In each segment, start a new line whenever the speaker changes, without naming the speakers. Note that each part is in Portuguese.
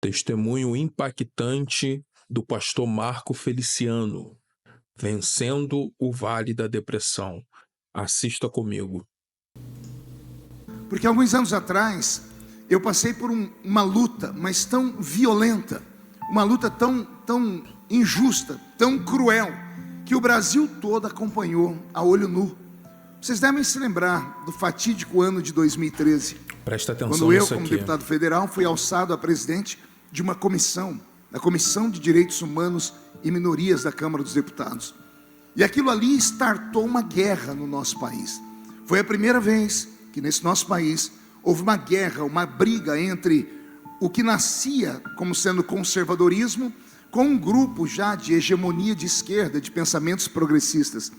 Testemunho impactante do pastor Marco Feliciano, vencendo o vale da depressão. Assista comigo.
Porque alguns anos atrás, eu passei por uma luta, mas tão violenta, uma luta tão injusta, tão cruel, que o Brasil todo acompanhou a olho nu. Vocês devem se lembrar do fatídico ano de 2013.
Presta atenção
quando eu,
nisso
como
aqui.
deputado federal, fui alçado a presidente de uma comissão, a Comissão de Direitos Humanos e Minorias da Câmara dos Deputados. E aquilo ali startou uma guerra no nosso país. Foi a primeira vez que nesse nosso país houve uma guerra, uma briga entre o que nascia como sendo conservadorismo com um grupo já de hegemonia de esquerda, de pensamentos progressistas.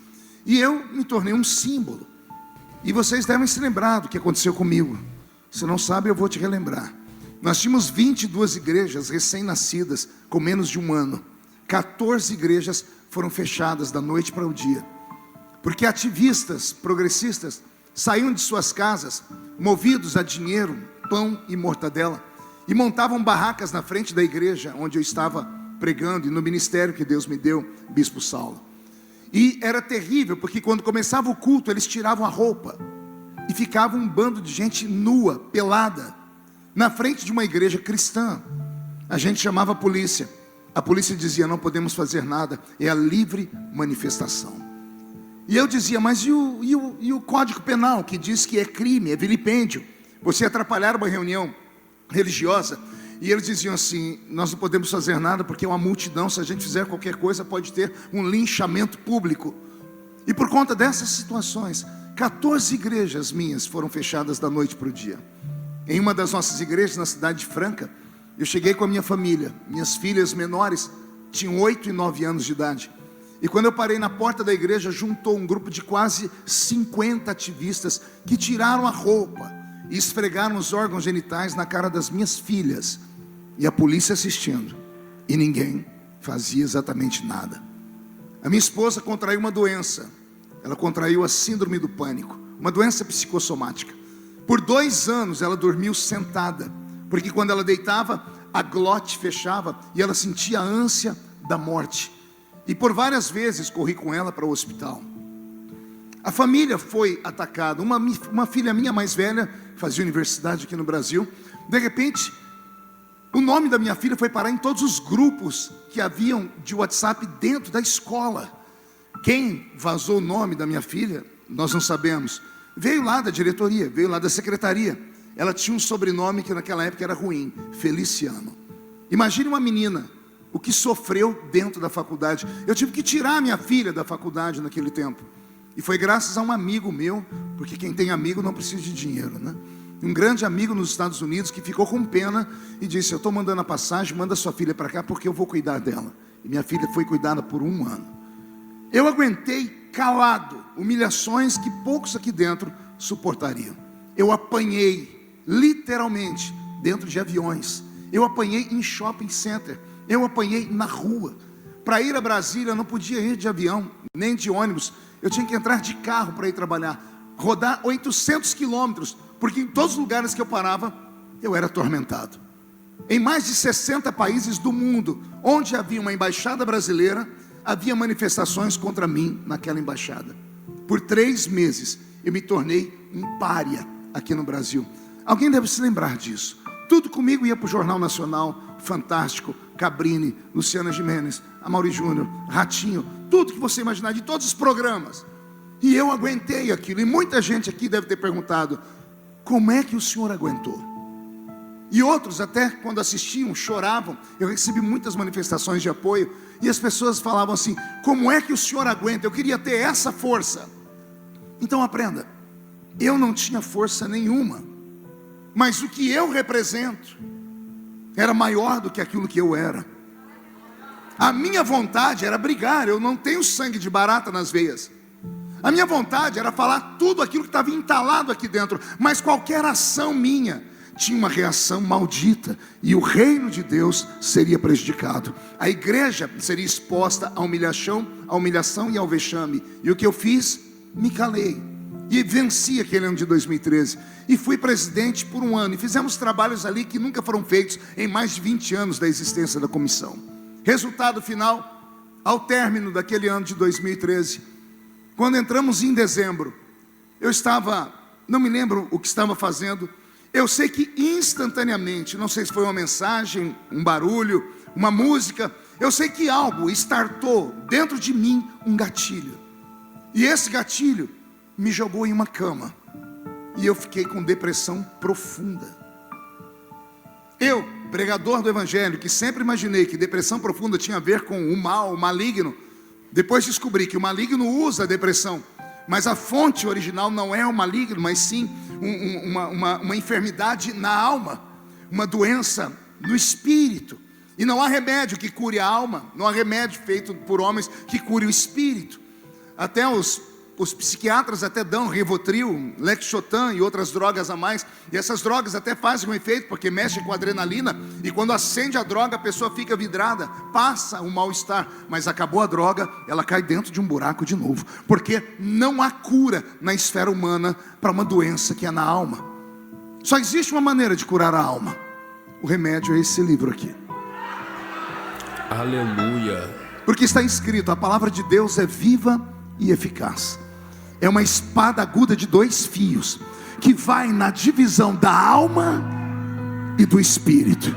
E eu me tornei um símbolo. E vocês devem se lembrar do que aconteceu comigo. Se não sabe, eu vou te relembrar. Nós tínhamos 22 igrejas recém-nascidas com menos de um ano. 14 igrejas foram fechadas da noite para o dia. Porque ativistas progressistas saíam de suas casas, movidos a dinheiro, pão e mortadela, e montavam barracas na frente da igreja onde eu estava pregando, e no ministério que Deus me deu, Bispo Saulo. E era terrível, porque quando começava o culto, eles tiravam a roupa, e ficava um bando de gente nua, pelada, na frente de uma igreja cristã. A gente chamava a polícia dizia: não podemos fazer nada, é a livre manifestação. E eu dizia: mas e o Código Penal, que diz que é crime, é vilipêndio, você atrapalhar uma reunião religiosa? E eles diziam assim: nós não podemos fazer nada porque é uma multidão, se a gente fizer qualquer coisa pode ter um linchamento público. E por conta dessas situações, 14 igrejas minhas foram fechadas da noite para o dia. Em uma das nossas igrejas, na cidade de Franca, eu cheguei com a minha família. Minhas filhas menores tinham 8 e 9 anos de idade. E quando eu parei na porta da igreja, juntou um grupo de quase 50 ativistas que tiraram a roupa e esfregaram os órgãos genitais na cara das minhas filhas. E a polícia assistindo. E ninguém fazia exatamente nada. A minha esposa contraiu uma doença. Ela contraiu a síndrome do pânico, uma doença psicossomática. Por 2 anos ela dormiu sentada, porque quando ela deitava, a glote fechava e ela sentia a ânsia da morte. E por várias vezes corri com ela para o hospital. A família foi atacada. Uma filha minha mais velha fazia universidade aqui no Brasil. De repente, o nome da minha filha foi parar em todos os grupos que haviam de WhatsApp dentro da escola. Quem vazou o nome da minha filha, nós não sabemos. Veio lá da diretoria, veio lá da secretaria. Ela tinha um sobrenome que naquela época era ruim: Feliciano. Imagine uma menina, o que sofreu dentro da faculdade. Eu tive que tirar minha filha da faculdade naquele tempo. E foi graças a um amigo meu, porque quem tem amigo não precisa de dinheiro, né? Um grande amigo nos Estados Unidos que ficou com pena e disse: eu estou mandando a passagem, manda sua filha para cá porque eu vou cuidar dela. E minha filha foi cuidada por 1 ano. Eu aguentei calado humilhações que poucos aqui dentro suportariam. Eu apanhei literalmente dentro de aviões. Eu apanhei em shopping center. Eu apanhei na rua. Para ir a Brasília eu não podia ir de avião, nem de ônibus. Eu tinha que entrar de carro para ir trabalhar, rodar 800 quilômetros, porque em todos os lugares que eu parava, eu era atormentado. Em mais de 60 países do mundo, onde havia uma embaixada brasileira, havia manifestações contra mim naquela embaixada. Por 3 meses, eu me tornei um pária aqui no Brasil. Alguém deve se lembrar disso. Tudo comigo ia para o Jornal Nacional, Fantástico, Cabrini, Luciana Gimenez, Amaury Júnior, Ratinho, tudo que você imaginar, de todos os programas. E eu aguentei aquilo. E muita gente aqui deve ter perguntado: como é que o senhor aguentou? E outros até quando assistiam, choravam. Eu recebi muitas manifestações de apoio, e as pessoas falavam assim: como é que o senhor aguenta? Eu queria ter essa força. Então aprenda, eu não tinha força nenhuma, mas o que eu represento era maior do que aquilo que eu era. A minha vontade era brigar. Eu não tenho sangue de barata nas veias. A minha vontade era falar tudo aquilo que estava entalado aqui dentro, mas qualquer ação minha tinha uma reação maldita, e o reino de Deus seria prejudicado. A igreja seria exposta à humilhação e ao vexame. E o que eu fiz? Me calei. E venci aquele ano de 2013. E fui presidente por um ano. E fizemos trabalhos ali que nunca foram feitos em mais de 20 anos da existência da comissão. Resultado final, ao término daquele ano de 2013, quando entramos em dezembro, eu estava, não me lembro o que estava fazendo. Eu sei que instantaneamente, não sei se foi uma mensagem, um barulho, uma música, eu sei que algo startou dentro de mim um gatilho. E esse gatilho me jogou em uma cama. E eu fiquei com depressão profunda. Eu, pregador do evangelho, que sempre imaginei que depressão profunda tinha a ver com o mal, o maligno, depois descobri que o maligno usa a depressão, mas a fonte original não é o maligno, mas sim uma enfermidade na alma, uma doença no espírito. E não há remédio que cure a alma, não há remédio feito por homens que cure o espírito. Até os psiquiatras até dão Rivotril, Lexotan e outras drogas a mais. E essas drogas até fazem um efeito, porque mexem com a adrenalina. E quando acende a droga, a pessoa fica vidrada, passa o mal-estar. Mas acabou a droga, ela cai dentro de um buraco de novo. Porque não há cura na esfera humana para uma doença que é na alma. Só existe uma maneira de curar a alma. O remédio é esse livro aqui.
Aleluia.
Porque está escrito, a palavra de Deus é viva e eficaz. É uma espada aguda de 2 fios, que vai na divisão da alma e do espírito.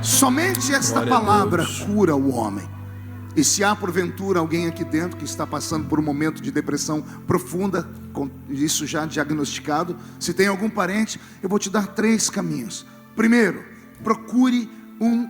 Somente esta palavra cura o homem. E se há porventura alguém aqui dentro que está passando por um momento de depressão profunda, com isso já diagnosticado, se tem algum parente, eu vou te dar 3 caminhos. Primeiro, procure um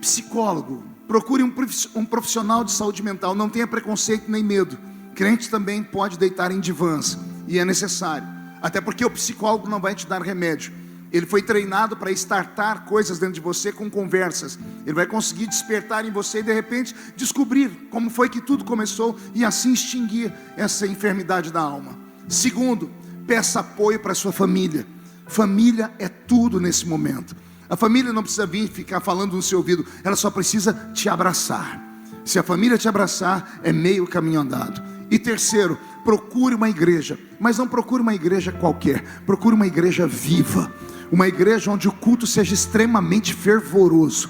psicólogo, procure um profissional de saúde mental. Não tenha preconceito nem medo. Crente também pode deitar em divãs, e é necessário, até porque o psicólogo não vai te dar remédio. Ele foi treinado para startar coisas dentro de você com conversas. Ele vai conseguir despertar em você e de repente descobrir como foi que tudo começou, e assim extinguir essa enfermidade da alma. Segundo, peça apoio para a sua família. Família é tudo nesse momento. A família não precisa vir ficar falando no seu ouvido, ela só precisa te abraçar. Se a família te abraçar, é meio caminho andado. E terceiro, procure uma igreja, mas não procure uma igreja qualquer, procure uma igreja viva, uma igreja onde o culto seja extremamente fervoroso.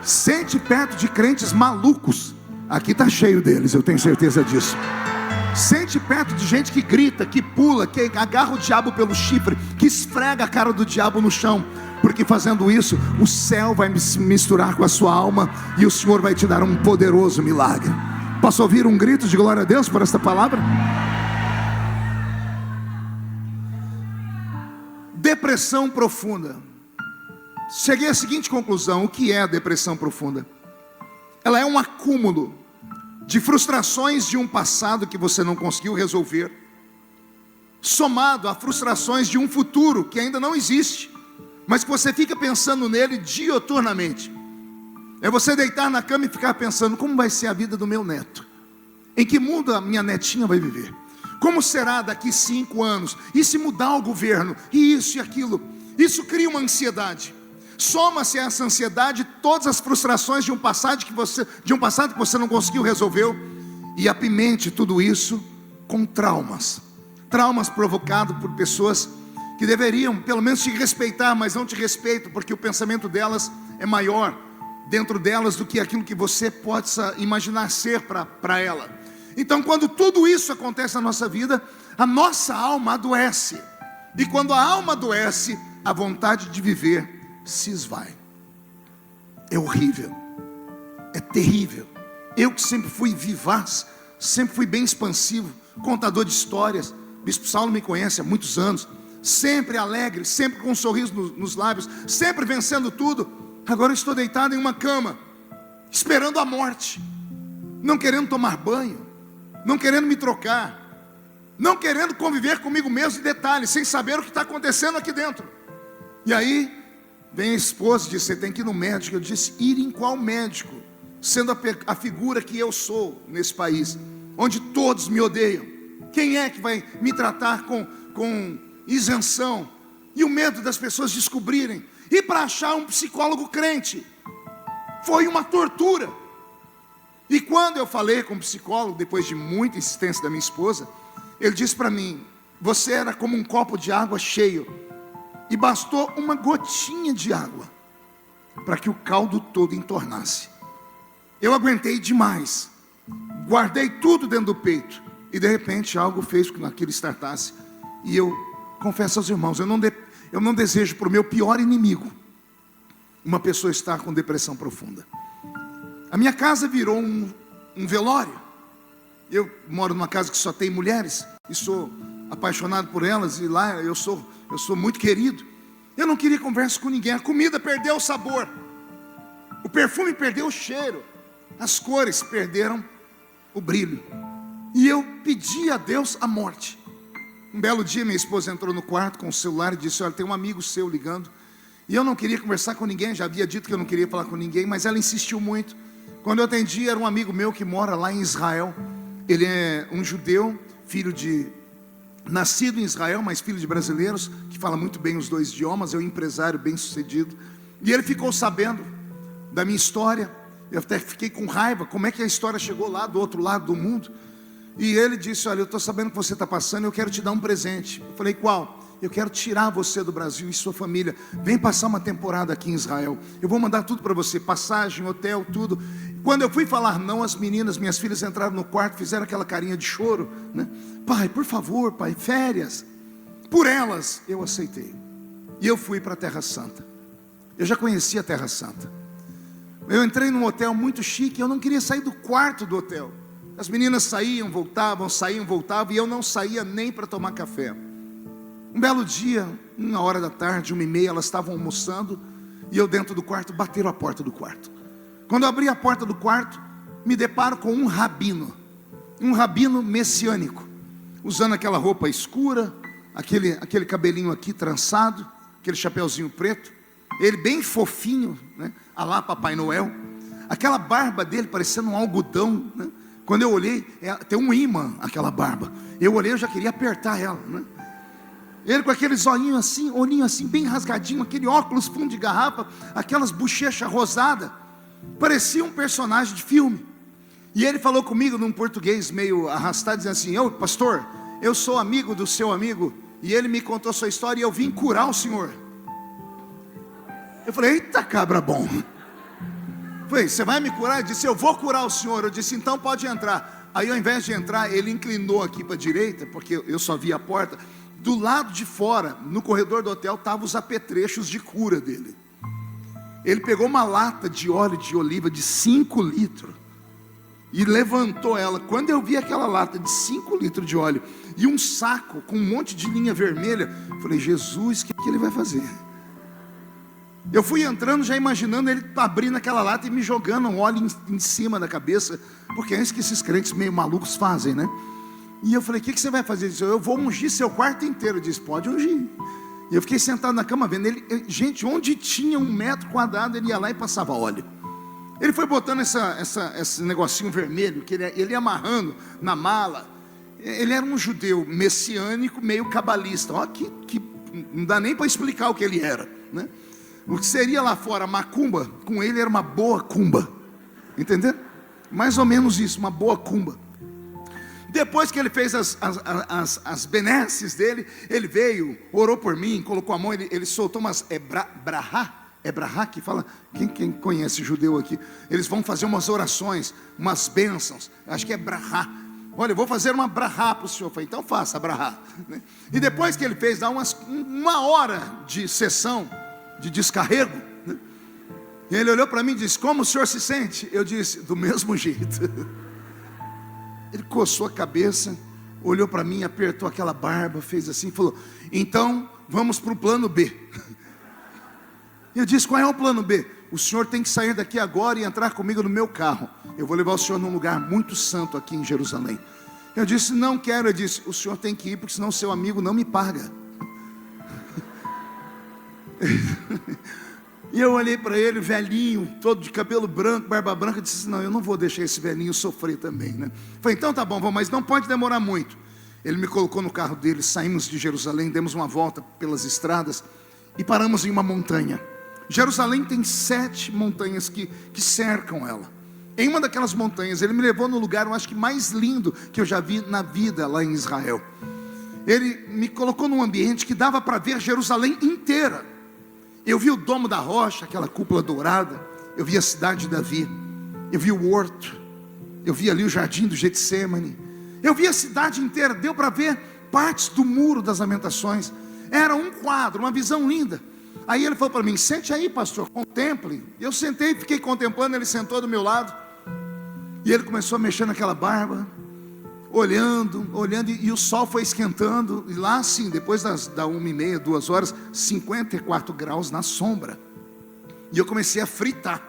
Sente perto de crentes malucos, aqui está cheio deles, eu tenho certeza disso. Sente perto de gente que grita, que pula, que agarra o diabo pelo chifre, que esfrega a cara do diabo no chão, porque fazendo isso, o céu vai se misturar com a sua alma, e o Senhor vai te dar um poderoso milagre. Posso ouvir um grito de glória a Deus por esta palavra? Depressão profunda. Cheguei à seguinte conclusão: o que é a depressão profunda? Ela é um acúmulo de frustrações de um passado que você não conseguiu resolver, somado a frustrações de um futuro que ainda não existe, mas que você fica pensando nele dioturnamente. É você deitar na cama e ficar pensando: como vai ser a vida do meu neto? Em que mundo a minha netinha vai viver? Como será daqui 5 anos? E se mudar o governo? E isso e aquilo? Isso cria uma ansiedade. Soma-se a essa ansiedade todas as frustrações de um passado que você não conseguiu resolver, e apimente tudo isso com traumas. Traumas provocados por pessoas que deveriam pelo menos te respeitar, mas não te respeitam, porque o pensamento delas é maior dentro delas do que aquilo que você possa imaginar ser para ela. Então, quando tudo isso acontece na nossa vida, a nossa alma adoece. E quando a alma adoece, a vontade de viver se esvai. É horrível, é terrível. Eu que sempre fui vivaz, sempre fui bem expansivo, contador de histórias. Bispo Saulo me conhece há muitos anos. Sempre alegre, sempre com um sorriso nos lábios, sempre vencendo tudo. Agora eu estou deitado em uma cama, esperando a morte, não querendo tomar banho, não querendo me trocar, não querendo conviver comigo mesmo em detalhes, sem saber o que está acontecendo aqui dentro. E aí vem a esposa e diz: você tem que ir no médico. Eu disse: ir em qual médico? Sendo a figura que eu sou nesse país, onde todos me odeiam. Quem é que vai me tratar com isenção? E o medo das pessoas descobrirem. E para achar um psicólogo crente foi uma tortura. E quando eu falei com o psicólogo, depois de muita insistência da minha esposa, ele disse para mim: você era como um copo de água cheio, e bastou uma gotinha de água para que o caldo todo entornasse. Eu aguentei demais, guardei tudo dentro do peito, e de repente algo fez com que aquilo estartasse. E eu confesso aos irmãos, eu não desejo para o meu pior inimigo uma pessoa estar com depressão profunda. A minha casa virou um velório. Eu moro numa casa que só tem mulheres, e sou apaixonado por elas, e lá eu sou muito querido. Eu não queria conversa com ninguém. A comida perdeu o sabor, o perfume perdeu o cheiro, as cores perderam o brilho, e eu pedi a Deus a morte. Um belo dia minha esposa entrou no quarto com o celular e disse: olha, tem um amigo seu ligando. E eu não queria conversar com ninguém, já havia dito que eu não queria falar com ninguém, mas ela insistiu muito. Quando eu atendi, era um amigo meu que mora lá em Israel. Ele é um judeu, nascido em Israel, mas filho de brasileiros, que fala muito bem os dois idiomas, é um empresário bem sucedido. E ele ficou sabendo da minha história. Eu até fiquei com raiva, como é que a história chegou lá do outro lado do mundo. E ele disse: olha, eu estou sabendo o que você está passando, eu quero te dar um presente. Eu falei: qual? Eu quero tirar você do Brasil e sua família. Vem passar uma temporada aqui em Israel. Eu vou mandar tudo para você, passagem, hotel, tudo. Quando eu fui falar não, as meninas, minhas filhas, entraram no quarto, fizeram aquela carinha de choro, né? Pai, por favor, pai, férias. Por elas, eu aceitei. E eu fui para a Terra Santa. Eu já conhecia a Terra Santa. Eu entrei num hotel muito chique, eu não queria sair do quarto do hotel. As meninas saíam, voltavam, e eu não saía nem para tomar café. Um belo dia, 1h da tarde, 1h30, elas estavam almoçando, e eu dentro do quarto, bateram a porta do quarto. Quando eu abri a porta do quarto, me deparo com um rabino messiânico, usando aquela roupa escura, aquele cabelinho aqui trançado, aquele chapeuzinho preto, ele bem fofinho, né? A lá Papai Noel, aquela barba dele parecendo um algodão, né? Quando eu olhei, tem um imã aquela barba. Eu olhei, eu já queria apertar ela, né? Ele com aqueles olhinho assim, bem rasgadinho, aquele óculos fundo de garrafa, aquelas bochechas rosadas, parecia um personagem de filme. E ele falou comigo num português meio arrastado, dizendo assim: ô pastor, eu sou amigo do seu amigo, e ele me contou sua história, e eu vim curar o senhor. Eu falei: eita cabra bom. Eu falei: você vai me curar? Ele disse: eu vou curar o senhor. Eu disse: então pode entrar. Aí ao invés de entrar, ele inclinou aqui para a direita, porque eu só vi a porta. Do lado de fora, no corredor do hotel, estavam os apetrechos de cura dele. Ele pegou uma lata de óleo de oliva de 5 litros e levantou ela. Quando eu vi aquela lata de 5 litros de óleo e um saco com um monte de linha vermelha, eu falei: Jesus, o que ele vai fazer? Eu fui entrando já imaginando ele abrindo aquela lata e me jogando um óleo em cima da cabeça, porque é isso que esses crentes meio malucos fazem, né? E eu falei: o que você vai fazer? Ele disse: eu vou ungir seu quarto inteiro. Eu disse: pode ungir. E eu fiquei sentado na cama vendo ele. Gente, onde tinha 1 metro quadrado, ele ia lá e passava óleo. Ele foi botando esse negocinho vermelho, que ele ia amarrando na mala. Ele era um judeu messiânico, meio cabalista. Ó, que não dá nem para explicar o que ele era, né? O que seria lá fora macumba, com ele era uma boa cumba. Entendeu? Mais ou menos isso, uma boa cumba. Depois que ele fez as benesses dele, ele veio, orou por mim, colocou a mão, ele soltou umas, brahá que fala, quem conhece judeu aqui, eles vão fazer umas orações, umas bênçãos, acho que é brahá. Olha, eu vou fazer uma brahá para o senhor. Eu falei: então faça brahá, né? E depois que ele fez, dá 1 hora de sessão, de descarrego, né? E ele olhou para mim e disse: como o senhor se sente? Eu disse: do mesmo jeito. Ele coçou a cabeça, olhou para mim, apertou aquela barba, fez assim, falou: então vamos para o plano B. Eu disse: qual é o plano B? O senhor tem que sair daqui agora e entrar comigo no meu carro. Eu vou levar o senhor num lugar muito santo aqui em Jerusalém. Eu disse: não quero. Eu disse: o senhor tem que ir, porque senão seu amigo não me paga. E eu olhei para ele, velhinho, todo de cabelo branco, barba branca, e disse: não, eu não vou deixar esse velhinho sofrer também, né? Falei: então tá bom, vamos, mas não pode demorar muito. Ele me colocou no carro dele, saímos de Jerusalém, demos uma volta pelas estradas e paramos em uma montanha. Jerusalém tem 7 montanhas que cercam ela. Em uma daquelas montanhas, ele me levou no lugar, eu acho que mais lindo que eu já vi na vida lá em Israel. Ele me colocou num ambiente que dava para ver Jerusalém inteira. Eu vi o Domo da Rocha, aquela cúpula dourada. Eu vi a cidade de Davi. Eu vi o horto. Eu vi ali o jardim do Getsemane. Eu vi a cidade inteira. Deu para ver partes do muro das Lamentações. Era um quadro, uma visão linda. Aí ele falou para mim: sente aí, pastor, contemple. Eu sentei, fiquei contemplando. Ele sentou do meu lado. E ele começou a mexer naquela barba, olhando, e o sol foi esquentando. E lá assim, depois da 1h30, 2 horas, 54 graus na sombra. E eu comecei a fritar.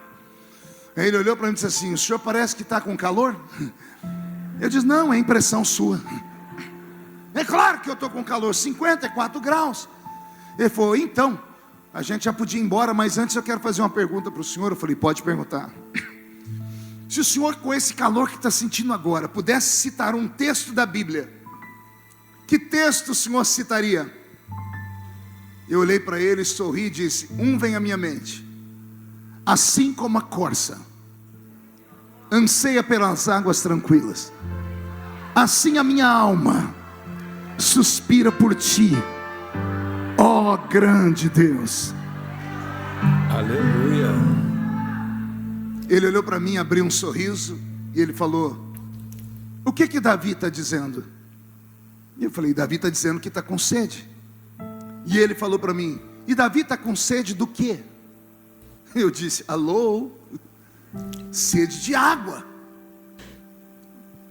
Aí ele olhou para mim e disse assim: o senhor parece que está com calor? Eu disse: não, é impressão sua. É claro que eu estou com calor, 54 graus. Ele falou: então, a gente já podia ir embora, mas antes eu quero fazer uma pergunta para o senhor. Eu falei: pode perguntar. Se o senhor, com esse calor que está sentindo agora, pudesse citar um texto da Bíblia, que texto o senhor citaria? Eu olhei para ele, sorri e disse: um vem à minha mente. Assim como a corça anseia pelas águas tranquilas, assim a minha alma suspira por ti, ó grande Deus.
Aleluia.
Ele olhou para mim, abriu um sorriso e ele falou: o que Davi está dizendo? E eu falei: Davi está dizendo que está com sede. E ele falou para mim: e Davi está com sede do quê? Eu disse: alô, sede de água.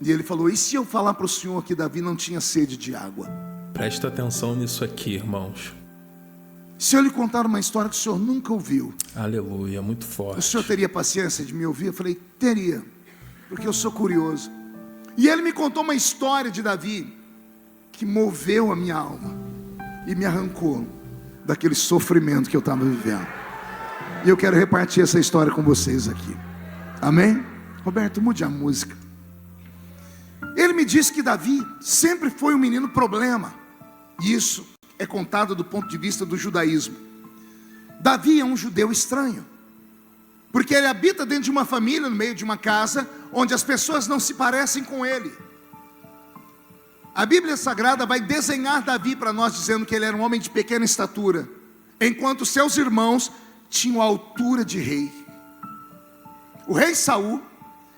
E ele falou: e se eu falar para o senhor que Davi não tinha sede de água?
Presta atenção nisso aqui, irmãos.
Se eu lhe contar uma história que o senhor nunca ouviu,
Aleluia, muito forte.
o senhor teria paciência de me ouvir? Eu falei: teria, porque eu sou curioso. E ele me contou uma história de Davi que moveu a minha alma e me arrancou daquele sofrimento que eu estava vivendo. E eu quero repartir essa história com vocês aqui. Amém? Roberto, mude a música. Ele me disse que Davi sempre foi um menino problema. E isso é contado do ponto de vista do judaísmo. Davi é um judeu estranho, porque ele habita dentro de uma família, no meio de uma casa, onde as pessoas não se parecem com ele. A Bíblia Sagrada vai desenhar Davi para nós, dizendo que ele era um homem de pequena estatura, enquanto seus irmãos tinham a altura de rei. O rei Saul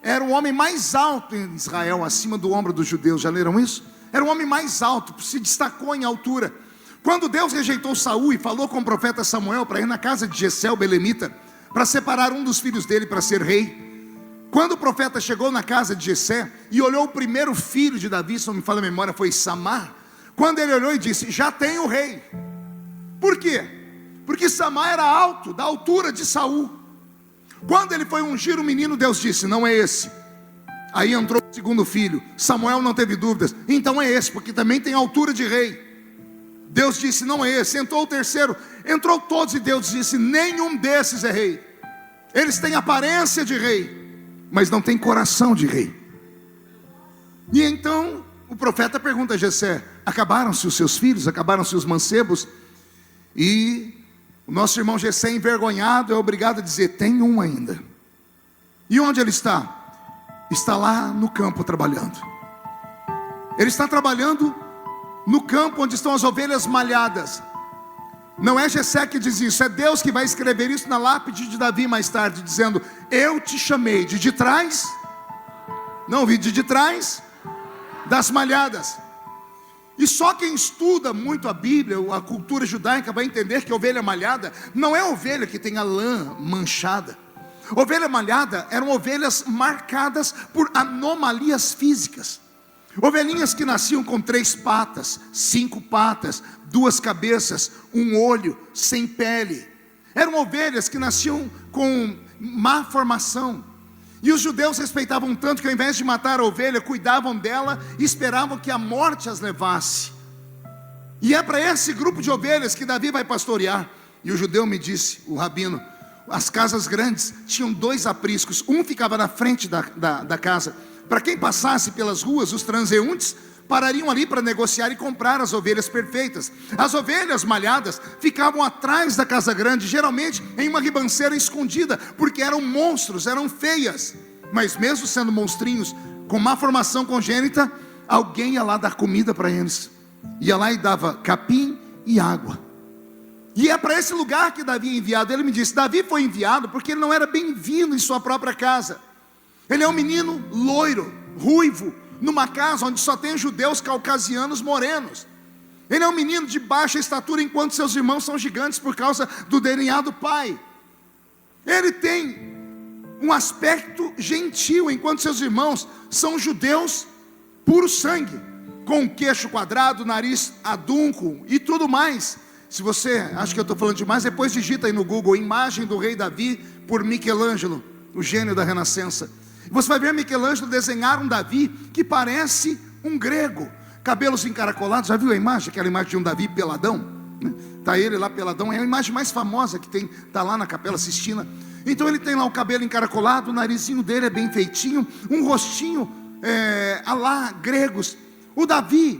era o homem mais alto em Israel, acima do ombro dos judeus. Já leram isso? Era o homem mais alto, se destacou em altura. Quando Deus rejeitou Saul e falou com o profeta Samuel para ir na casa de Jessé, o belemita, para separar um dos filhos dele para ser rei, quando o profeta chegou na casa de Jessé e olhou o primeiro filho de Davi, se não me falha a memória, foi Samar. Quando ele olhou e disse: já tem o rei. Por quê? Porque Samar era alto, da altura de Saul. Quando ele foi ungir o menino, Deus disse: não é esse. Aí entrou o segundo filho. Samuel não teve dúvidas: então é esse, porque também tem altura de rei. Deus disse: não é esse. Entrou o terceiro, entrou todos, e Deus disse: nenhum desses é rei. Eles têm aparência de rei, mas não têm coração de rei. E então o profeta pergunta a Jessé: acabaram-se os seus filhos? Acabaram-se os mancebos? E o nosso irmão Jessé, envergonhado, é obrigado a dizer: tem um ainda. E onde ele está? Está lá no campo trabalhando. Ele está trabalhando no campo onde estão as ovelhas malhadas. Não é Jessé que diz isso, é Deus que vai escrever isso na lápide de Davi mais tarde, dizendo: eu te chamei de trás, não vi de trás das malhadas. E só quem estuda muito a Bíblia, a cultura judaica, vai entender que a ovelha malhada não é a ovelha que tem a lã manchada. Ovelha malhada eram ovelhas marcadas por anomalias físicas. Ovelhinhas que nasciam com 3 patas, 5 patas, 2 cabeças, 1 olho, sem pele. Eram ovelhas que nasciam com má formação. E os judeus respeitavam tanto que, ao invés de matar a ovelha, cuidavam dela e esperavam que a morte as levasse. E é para esse grupo de ovelhas que Davi vai pastorear. E o judeu me disse, o rabino: as casas grandes tinham 2 apriscos. Um ficava na frente da casa. Para quem passasse pelas ruas, os transeuntes parariam ali para negociar e comprar as ovelhas perfeitas. As ovelhas malhadas ficavam atrás da casa grande, geralmente em uma ribanceira escondida, porque eram monstros, eram feias. Mas mesmo sendo monstrinhos, com má formação congênita, alguém ia lá dar comida para eles. Ia lá e dava capim e água. E é para esse lugar que Davi é enviado. Ele me disse: Davi foi enviado porque ele não era bem-vindo em sua própria casa. Ele é um menino loiro, ruivo, numa casa onde só tem judeus caucasianos morenos. Ele é um menino de baixa estatura, enquanto seus irmãos são gigantes por causa do DNA do pai. Ele tem um aspecto gentil, enquanto seus irmãos são judeus puro sangue, com queixo quadrado, nariz adunco e tudo mais. Se você acha que eu estou falando demais, depois digita aí no Google: imagem do rei Davi por Michelangelo, o gênio da Renascença. Você vai ver Michelangelo desenhar um Davi que parece um grego, cabelos encaracolados. Já viu a imagem? Aquela imagem de um Davi peladão, né? Tá ele lá peladão, é a imagem mais famosa que tem, tá lá na Capela Sistina. Então ele tem lá o cabelo encaracolado, o narizinho dele é bem feitinho, um rostinho a lá gregos. O Davi,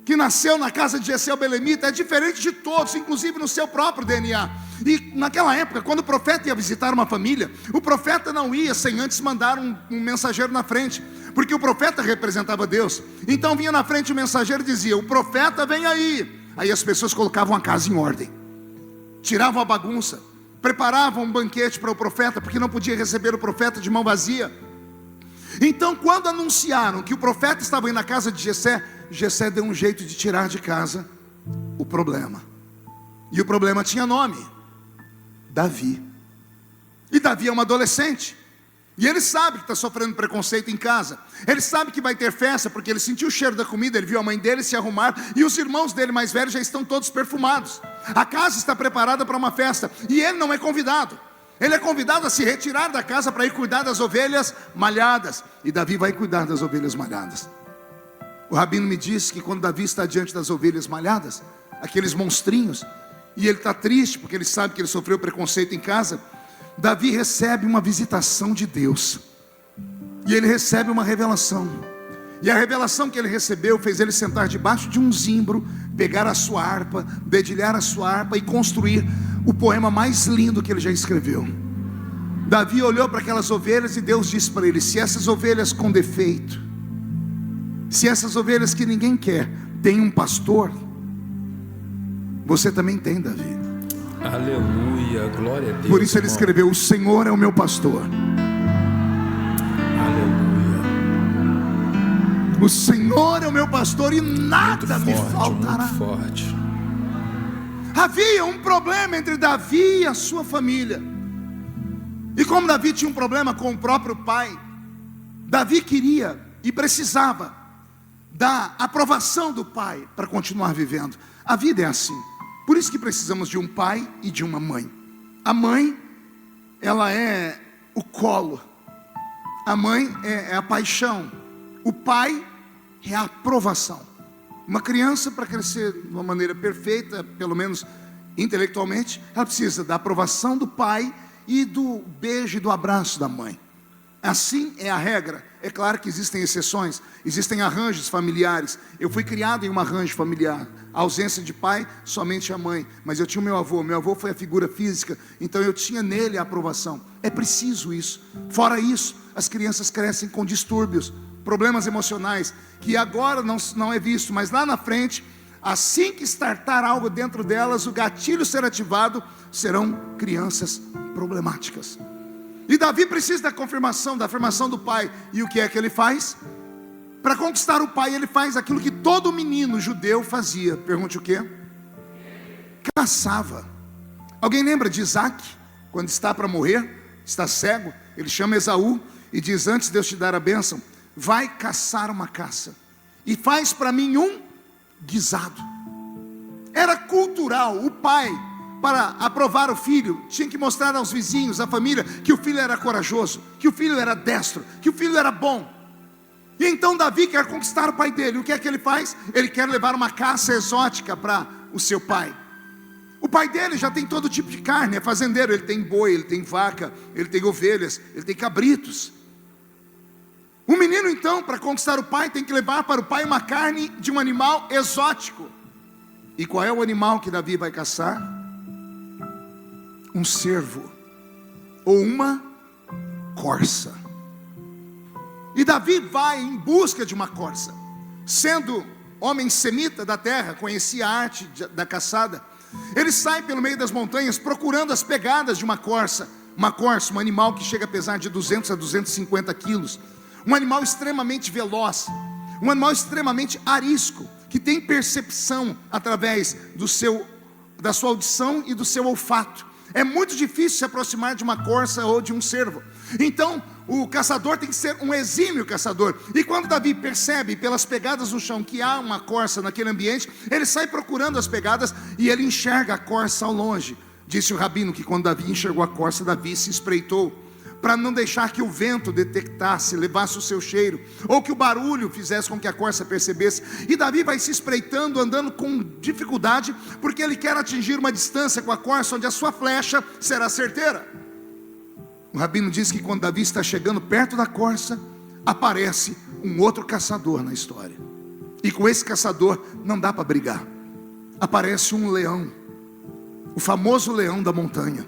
que nasceu na casa de Jessé o belemita, é diferente de todos, inclusive no seu próprio DNA. E naquela época, quando o profeta ia visitar uma família, o profeta não ia sem antes mandar um mensageiro na frente, porque o profeta representava Deus. Então vinha na frente o mensageiro e dizia: o profeta vem aí. Aí as pessoas colocavam a casa em ordem, tiravam a bagunça, preparavam um banquete para o profeta, porque não podia receber o profeta de mão vazia. Então, quando anunciaram que o profeta estava indo na casa de Jessé, Jessé deu um jeito de tirar de casa o problema. E o problema tinha nome: Davi. E Davi é um adolescente, e ele sabe que está sofrendo preconceito em casa. Ele sabe que vai ter festa, porque ele sentiu o cheiro da comida, ele viu a mãe dele se arrumar, e os irmãos dele mais velhos já estão todos perfumados. A casa está preparada para uma festa, e ele não é convidado. Ele é convidado a se retirar da casa para ir cuidar das ovelhas malhadas. E Davi vai cuidar das ovelhas malhadas. O rabino me disse que quando Davi está diante das ovelhas malhadas, aqueles monstrinhos, e ele está triste porque ele sabe que ele sofreu preconceito em casa, Davi recebe uma visitação de Deus, e ele recebe uma revelação. E a revelação que ele recebeu fez ele sentar debaixo de um zimbro, pegar a sua harpa, dedilhar a sua harpa e construir o poema mais lindo que ele já escreveu. Davi olhou para aquelas ovelhas e Deus disse para ele: se essas ovelhas com defeito, se essas ovelhas que ninguém quer têm um pastor, você também tem, Davi.
Aleluia, glória a Deus.
Por isso ele escreveu: o Senhor é o meu pastor. O Senhor é o meu pastor e nada me faltará.
Muito forte.
Havia um problema entre Davi e a sua família. E como Davi tinha um problema com o próprio pai, Davi queria e precisava da aprovação do pai para continuar vivendo. A vida é assim. Por isso que precisamos de um pai e de uma mãe. A mãe, ela é o colo. A mãe é a paixão. O pai é a aprovação. Uma criança, para crescer de uma maneira perfeita, pelo menos intelectualmente, ela precisa da aprovação do pai e do beijo e do abraço da mãe. Assim é a regra. É claro que existem exceções, existem arranjos familiares. Eu fui criado em um arranjo familiar. A ausência de pai, somente a mãe. Mas eu tinha o meu avô. Meu avô foi a figura física, então eu tinha nele a aprovação. É preciso isso. Fora isso, as crianças crescem com distúrbios, problemas emocionais, que agora não é visto, mas lá na frente, assim que startar algo dentro delas, o gatilho ser ativado, serão crianças problemáticas. E Davi precisa da confirmação, da afirmação do pai. E o que é que ele faz? Para conquistar o pai, ele faz aquilo que todo menino judeu fazia. Pergunte o quê? Caçava. Alguém lembra de Isaac? Quando está para morrer, está cego, ele chama Esaú e diz: antes de eu te dar a bênção, vai caçar uma caça e faz para mim um guisado. Era cultural, o pai, para aprovar o filho, tinha que mostrar aos vizinhos, à família, que o filho era corajoso, que o filho era destro, que o filho era bom. E então Davi quer conquistar o pai dele. O que é que ele faz? Ele quer levar uma caça exótica para o seu pai. O pai dele já tem todo tipo de carne, é fazendeiro, ele tem boi, ele tem vaca, ele tem ovelhas, ele tem cabritos. O menino então, para conquistar o pai, tem que levar para o pai uma carne de um animal exótico. E qual é o animal que Davi vai caçar? Um cervo, ou uma corça. E Davi vai em busca de uma corça, sendo homem semita da terra, conhecia a arte da caçada. Ele sai pelo meio das montanhas procurando as pegadas de uma corça. Uma corça, um animal que chega a pesar de 200 a 250 quilos. Um animal extremamente veloz, um animal extremamente arisco, que tem percepção através da sua audição e do seu olfato. É muito difícil se aproximar de uma corça ou de um cervo. Então o caçador tem que ser um exímio caçador. E quando Davi percebe pelas pegadas no chão que há uma corça naquele ambiente, ele sai procurando as pegadas e ele enxerga a corça ao longe. Disse o rabino que quando Davi enxergou a corça, Davi se espreitou, para não deixar que o vento detectasse, levasse o seu cheiro, ou que o barulho fizesse com que a corça percebesse. E Davi vai se espreitando, andando com dificuldade, porque ele quer atingir uma distância com a corça, onde a sua flecha será certeira. O rabino diz que quando Davi está chegando perto da corça, aparece um outro caçador na história. E com esse caçador não dá para brigar. Aparece um leão, o famoso leão da montanha.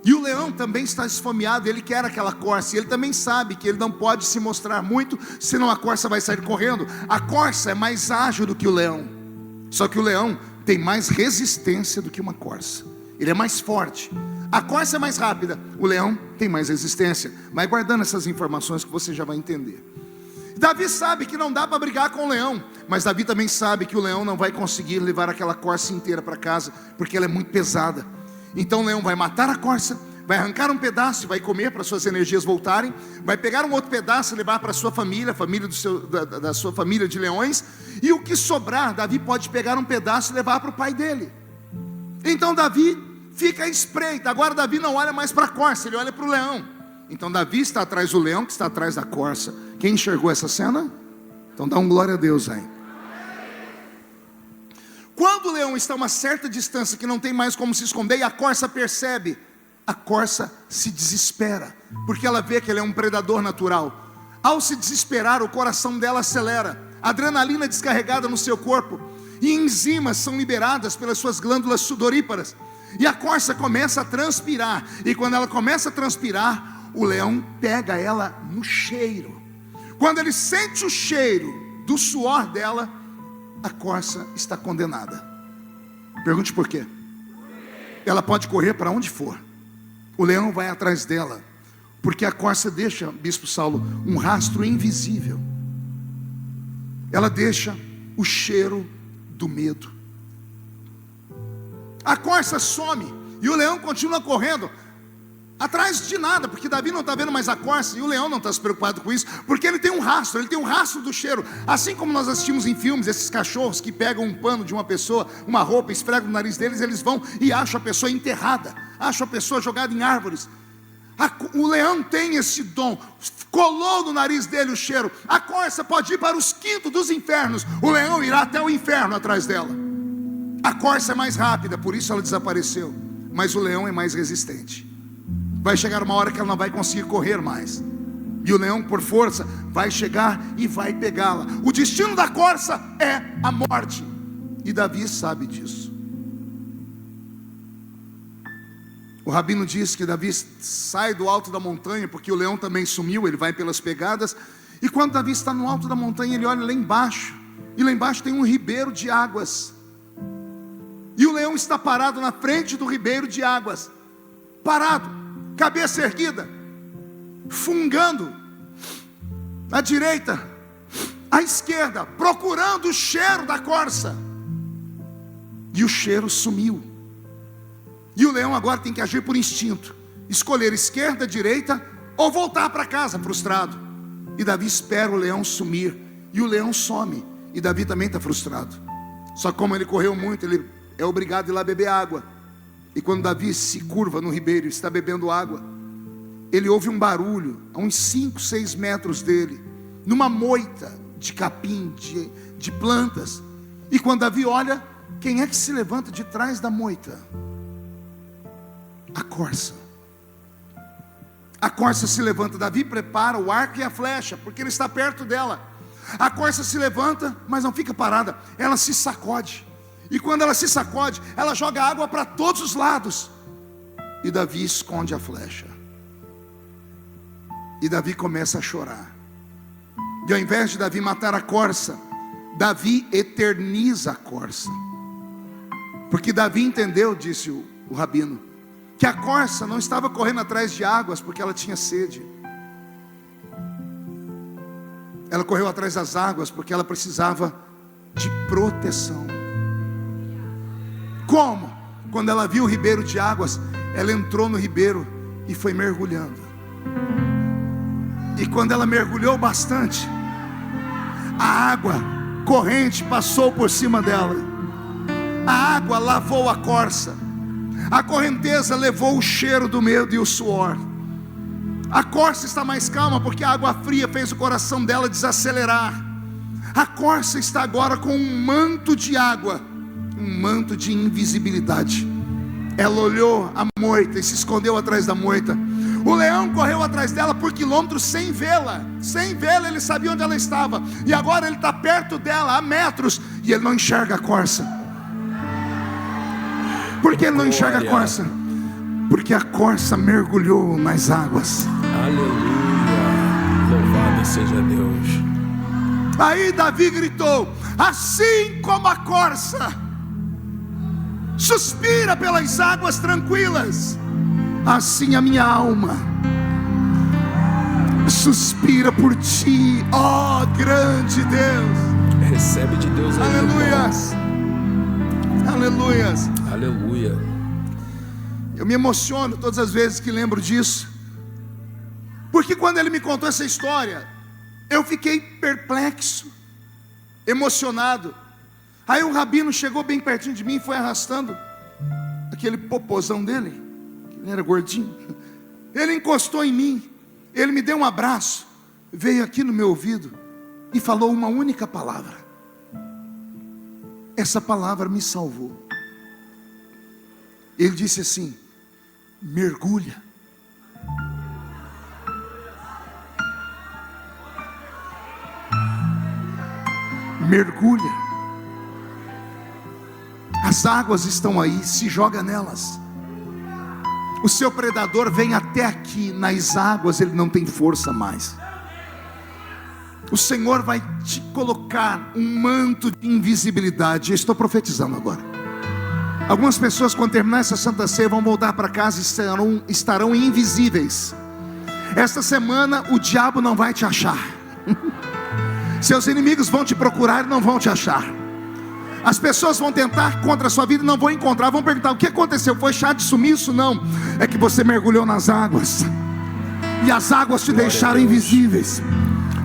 E o leão também está esfomeado, ele quer aquela corça. E ele também sabe que ele não pode se mostrar muito, senão a corça vai sair correndo. A corça é mais ágil do que o leão. Só que o leão tem mais resistência do que uma corça. Ele é mais forte. A corça é mais rápida, o leão tem mais resistência. Vai guardando essas informações que você já vai entender. Davi sabe que não dá para brigar com o leão, mas Davi também sabe que o leão não vai conseguir levar aquela corça inteira para casa, porque ela é muito pesada. Então o leão vai matar a corça, vai arrancar um pedaço e vai comer para suas energias voltarem, vai pegar um outro pedaço e levar para a sua família, a família da sua família de leões, e o que sobrar, Davi pode pegar um pedaço e levar para o pai dele. Então Davi fica à espreita. Agora Davi não olha mais para a corça, ele olha para o leão. Então Davi está atrás do leão, que está atrás da corça. Quem enxergou essa cena? Então dá um glória a Deus aí. Quando o leão está a uma certa distância, que não tem mais como se esconder, e a corça percebe, a corça se desespera, porque ela vê que ele é um predador natural. Ao se desesperar, o coração dela acelera, a adrenalina é descarregada no seu corpo, e enzimas são liberadas pelas suas glândulas sudoríparas, e a corça começa a transpirar. E quando ela começa a transpirar, o leão pega ela no cheiro. Quando ele sente o cheiro do suor dela, a corça está condenada. Pergunte por quê? Ela pode correr para onde for, o leão vai atrás dela, porque a corça deixa, Bispo Saulo, um rastro invisível. Ela deixa o cheiro do medo. A corça some e o leão continua correndo atrás de nada, porque Davi não está vendo mais a corça, e o leão não está se preocupado com isso, porque ele tem um rastro do cheiro. Assim como nós assistimos em filmes, esses cachorros que pegam um pano de uma pessoa, uma roupa, esfregam no nariz deles, eles vão e acham a pessoa enterrada, acham a pessoa jogada em árvores. O leão tem esse dom, colou no nariz dele o cheiro. A corça pode ir para os quintos dos infernos, o leão irá até o inferno atrás dela. A corça é mais rápida, por isso ela desapareceu, mas o leão é mais resistente. Vai chegar uma hora que ela não vai conseguir correr mais, e o leão, por força, vai chegar e vai pegá-la. O destino da corça é a morte, e Davi sabe disso. O rabino diz que Davi sai do alto da montanha, porque o leão também sumiu, ele vai pelas pegadas. E quando Davi está no alto da montanha, ele olha lá embaixo, e lá embaixo tem um ribeiro de águas, e o leão está parado na frente do ribeiro de águas, parado, cabeça erguida, fungando à direita, à esquerda, procurando o cheiro da corça. E o cheiro sumiu. E o leão agora tem que agir por instinto, escolher esquerda, direita, ou voltar para casa frustrado. E Davi espera o leão sumir, e o leão some, e Davi também está frustrado. Só que como ele correu muito, ele é obrigado a ir lá beber água. E quando Davi se curva no ribeiro e está bebendo água, ele ouve um barulho a uns 5, 6 metros dele, numa moita de capim, de plantas. E quando Davi olha, quem é que se levanta de trás da moita? A corça. A corça se levanta. Davi prepara o arco e a flecha, porque ele está perto dela. A corça se levanta, mas não fica parada, ela se sacode. E quando ela se sacode, ela joga água para todos os lados. E Davi esconde a flecha. E Davi começa a chorar. E ao invés de Davi matar a corça, Davi eterniza a corça. Porque Davi entendeu, disse o rabino, que a corça não estava correndo atrás de águas porque ela tinha sede. Ela correu atrás das águas porque ela precisava de proteção. Como? Quando ela viu o ribeiro de águas, ela entrou no ribeiro e foi mergulhando. E quando ela mergulhou bastante, a água corrente passou por cima dela. A água lavou a corça. A correnteza levou o cheiro do medo e o suor. A corça está mais calma porque a água fria fez o coração dela desacelerar. A corça está agora com um manto de água, um manto de invisibilidade. Ela olhou a moita e se escondeu atrás da moita. O leão correu atrás dela por quilômetros sem vê-la. Sem vê-la, ele sabia onde ela estava. E agora ele está perto dela, a metros, e ele não enxerga a corça. Por que ele não enxerga a corça? Porque a corça mergulhou nas águas.
Aleluia, louvado seja Deus.
Aí Davi gritou: assim como a corça suspira pelas águas tranquilas, assim a minha alma suspira por ti, ó grande Deus.
Recebe de Deus aí.
Aleluias, aleluias,
aleluia.
Eu me emociono todas as vezes que lembro disso, porque quando ele me contou essa história, eu fiquei perplexo, emocionado. Aí o rabino chegou bem pertinho de mim e foi arrastando aquele popozão dele, ele era gordinho. Ele encostou em mim, ele me deu um abraço, veio aqui no meu ouvido e falou uma única palavra. Essa palavra me salvou. Ele disse assim: mergulha. Mergulha. As águas estão aí, se joga nelas. O seu predador vem até aqui, nas águas ele não tem força mais. O Senhor vai te colocar um manto de invisibilidade. Eu estou profetizando agora. Algumas pessoas, quando terminar essa Santa Ceia, vão voltar para casa e estarão invisíveis. Esta semana o diabo não vai te achar. Seus inimigos vão te procurar e não vão te achar. As pessoas vão tentar contra a sua vida e não vão encontrar. Vão perguntar: o que aconteceu? Foi chá de sumiço? Não, é que você mergulhou nas águas, e as águas te deixaram invisíveis.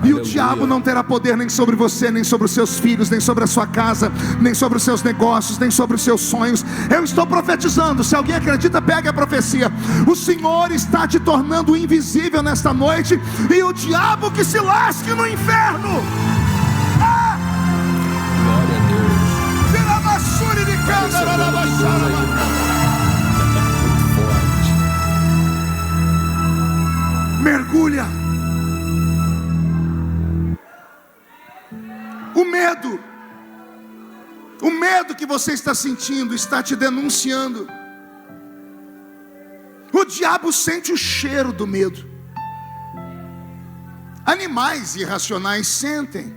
E o diabo não terá poder nem sobre você, nem sobre os seus filhos, nem sobre a sua casa, nem sobre os seus negócios, nem sobre os seus sonhos. Eu estou profetizando. Se alguém acredita, pegue a profecia. O Senhor está te tornando invisível nesta noite, e o diabo que se lasque no inferno.
Glória a Deus.
Mergulha. O medo que você está sentindo está te denunciando. O diabo sente o cheiro do medo. Animais irracionais sentem.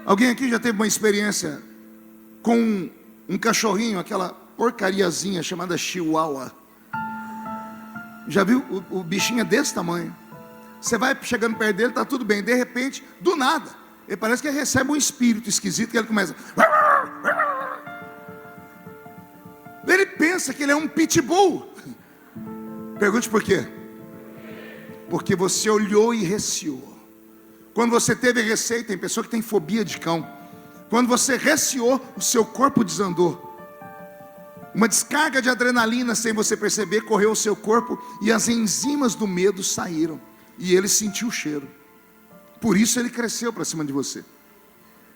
Alguém aqui já teve uma experiência com um cachorrinho, aquela porcariazinha chamada chihuahua? Já viu? O bichinho é desse tamanho. Você vai chegando perto dele, está tudo bem. De repente, do nada, ele parece que ele recebe um espírito esquisito, que ele começa. Ele pensa que ele é um pitbull. Pergunte por quê? Porque você olhou e receou. Quando você teve receio, tem pessoa que tem fobia de cão. Quando você receou, o seu corpo desandou. Uma descarga de adrenalina, sem você perceber, correu o seu corpo, e as enzimas do medo saíram, e ele sentiu o cheiro. Por isso ele cresceu para cima de você.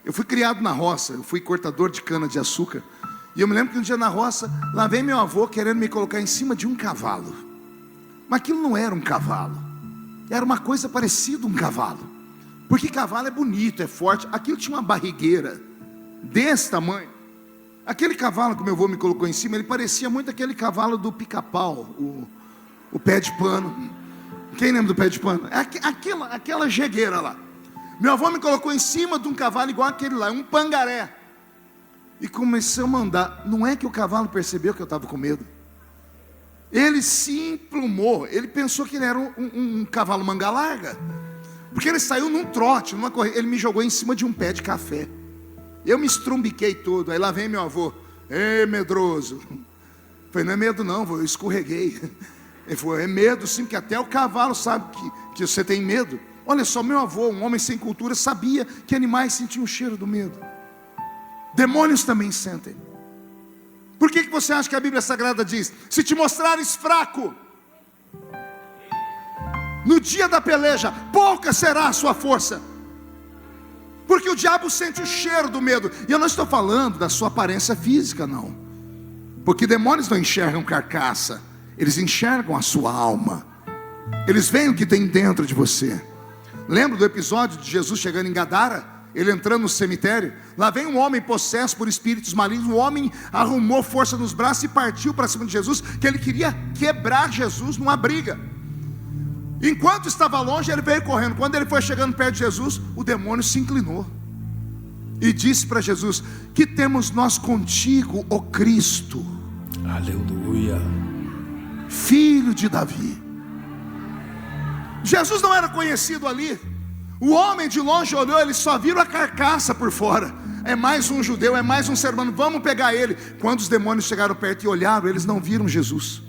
Eu fui criado na roça, eu fui cortador de cana de açúcar, e eu me lembro que um dia na roça, lá vem meu avô querendo me colocar em cima de um cavalo. Mas aquilo não era um cavalo, era uma coisa parecida a um cavalo. Porque cavalo é bonito, é forte. Aquilo tinha uma barrigueira desse tamanho. Aquele cavalo que meu avô me colocou em cima, ele parecia muito aquele cavalo do Pica-Pau, o pé de pano. Quem lembra do pé de pano? Aquela jegueira lá. Meu avô me colocou em cima de um cavalo igual aquele lá, um pangaré. E comecei a mandar. Não é que o cavalo percebeu que eu estava com medo. Ele se emplumou. Ele pensou que ele era um cavalo manga larga. Porque ele saiu num trote, numa corrida. Ele me jogou em cima de um pé de café. Eu me estrumbiquei todo. Aí lá vem meu avô. Ei, medroso. Eu falei, não é medo não, vô, eu escorreguei. Ele falou, é medo sim, porque até o cavalo sabe que você tem medo. Olha só, meu avô, um homem sem cultura, sabia que animais sentiam o cheiro do medo. Demônios também sentem. Por que você acha que a Bíblia Sagrada diz: se te mostrares fraco, no dia da peleja, pouca será a sua força? Porque o diabo sente o cheiro do medo. E eu não estou falando da sua aparência física, não. Porque demônios não enxergam carcaça, eles enxergam a sua alma. Eles veem o que tem dentro de você. Lembra do episódio de Jesus chegando em Gadara? Ele entrando no cemitério. Lá vem um homem possesso por espíritos malignos. O homem arrumou força nos braços e partiu para cima de Jesus, que ele queria quebrar Jesus numa briga. Enquanto estava longe, ele veio correndo. Quando ele foi chegando perto de Jesus, o demônio se inclinou e disse para Jesus: que temos nós contigo, ó Cristo,
Aleluia.
filho de Davi? Jesus não era conhecido ali. O homem de longe olhou, ele só viu a carcaça por fora. É mais um judeu, é mais um ser humano, vamos pegar ele. Quando os demônios chegaram perto e olharam, eles não viram Jesus.